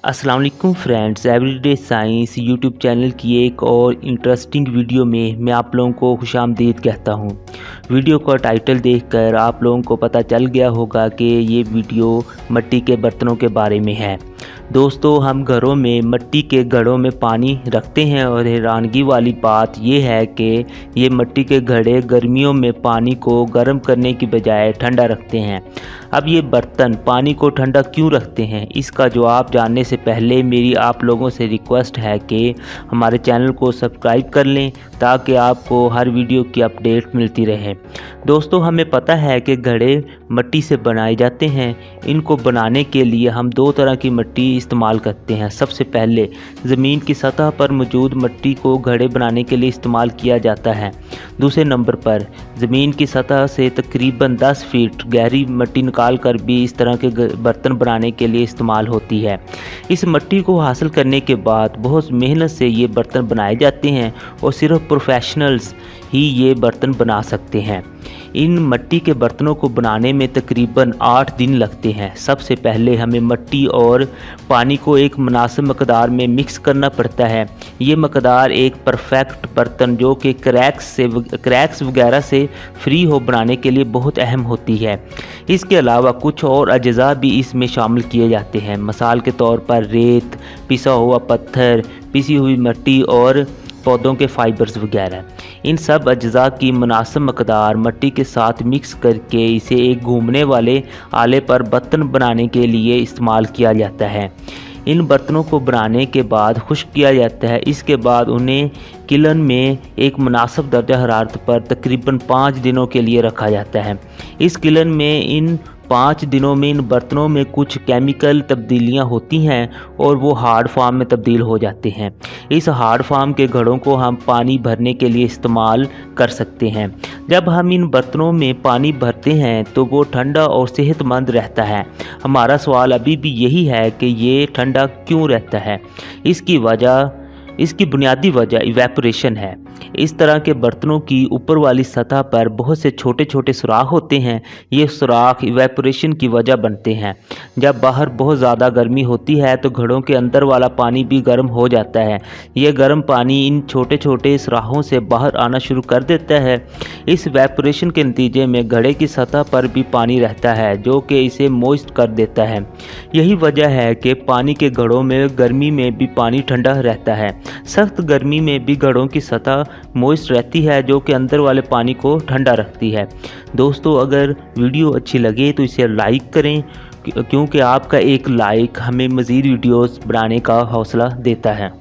अस्सलाम वालेकुम friends, everyday science YouTube channel की एक और इंटरेस्टिंग वीडियो में मैं आप लोगों को खुशामदीद कहता हूं। वीडियो का टाइटल देखकर आप लोगों को पता चल गया होगा कि ये वीडियो मिट्टी के बर्तनों के बारे में है। दोस्तों, हम घरों में मिट्टी के घड़ों में पानी रखते हैं और हैरानगी वाली बात यह है कि ये मिट्टी के घड़े गर्मियों में पानी को गर्म करने की बजाय ठंडा रखते हैं। अब ये बर्तन पानी को ठंडा क्यों रखते हैं, इसका जवाब जानने से पहले मेरी आप लोगों से रिक्वेस्ट है कि हमारे चैनल को सब्सक्राइब कर लें ताकि आपको हर वीडियो की अपडेट मिलती रहे। दोस्तों, हमें पता है कि घड़े मिट्टी से बनाए जाते हैं। इनको बनाने के लिए हम दो तरह की मिट्टी इस्तेमाल करते हैं। सबसे पहले ज़मीन की सतह पर मौजूद मिट्टी को घड़े बनाने के लिए इस्तेमाल किया जाता है। दूसरे नंबर पर ज़मीन की सतह से तकरीबन 10 फीट गहरी मिट्टी निकाल कर भी इस तरह के बर्तन बनाने के लिए इस्तेमाल होती है। इस मिट्टी को हासिल करने के बाद बहुत मेहनत से ये बर्तन बनाए जाते हैं और सिर्फ प्रोफेशनल्स ही ये बर्तन बना सकते हैं। इन मिट्टी के बर्तनों को बनाने में तकरीबन 8 दिन लगते हैं। सबसे पहले हमें मिट्टी और पानी को एक मुनासिब मकदार में मिक्स करना पड़ता है। ये मकदार एक परफेक्ट बर्तन जो कि क्रैक्स वगैरह से फ्री हो बनाने के लिए बहुत अहम होती है। इसके अलावा कुछ और अज्जा भी इसमें शामिल किए जाते हैं। मिसाल के तौर पर रेत, पिसा हुआ पत्थर, पिसी हुई मिट्टी और पौधों के फाइबर्स वगैरह। इन सब अज्जा की मुनासिब मकदार मिट्टी के साथ मिक्स करके इसे एक घूमने वाले आले पर बर्तन बनाने के लिए इस्तेमाल किया जाता है। इन बर्तनों को बनाने के बाद खुश्क किया जाता है। इसके बाद उन्हें किलन में एक मुनासिब दर्जा हरारत पर तकरीबन 5 दिनों के लिए रखा जाता है। इस किलन में इन 5 दिनों में इन बर्तनों में कुछ केमिकल तब्दीलियां होती हैं और वो हार्ड फॉर्म में तब्दील हो जाते हैं। इस हार्ड फॉर्म के घड़ों को हम पानी भरने के लिए इस्तेमाल कर सकते हैं। जब हम इन बर्तनों में पानी भरते हैं तो वो ठंडा और सेहतमंद रहता है। हमारा सवाल अभी भी यही है कि ये ठंडा क्यों रहता है। इसकी बुनियादी वजह इवेपोरेशन है। इस तरह के बर्तनों की ऊपर वाली सतह पर बहुत से छोटे छोटे सुराख होते हैं। ये सुराख इवेपोरेशन की वजह बनते हैं। जब बाहर बहुत ज़्यादा गर्मी होती है तो घड़ों के अंदर वाला पानी भी गर्म हो जाता है। ये गर्म पानी इन छोटे छोटे सुराखों से बाहर आना शुरू कर देता है। इस इवेपोरेशन के नतीजे में घड़े की सतह पर भी पानी रहता है जो कि इसे मॉइस्ट कर देता है। यही वजह है कि पानी के घड़ों में गर्मी में भी पानी ठंडा रहता है। सख्त गर्मी में भी घड़ों की सतह मॉइस्ट रहती है जो कि अंदर वाले पानी को ठंडा रखती है। दोस्तों, अगर वीडियो अच्छी लगे तो इसे लाइक करें क्योंकि आपका एक लाइक हमें मज़ीद वीडियोस बनाने का हौसला देता है।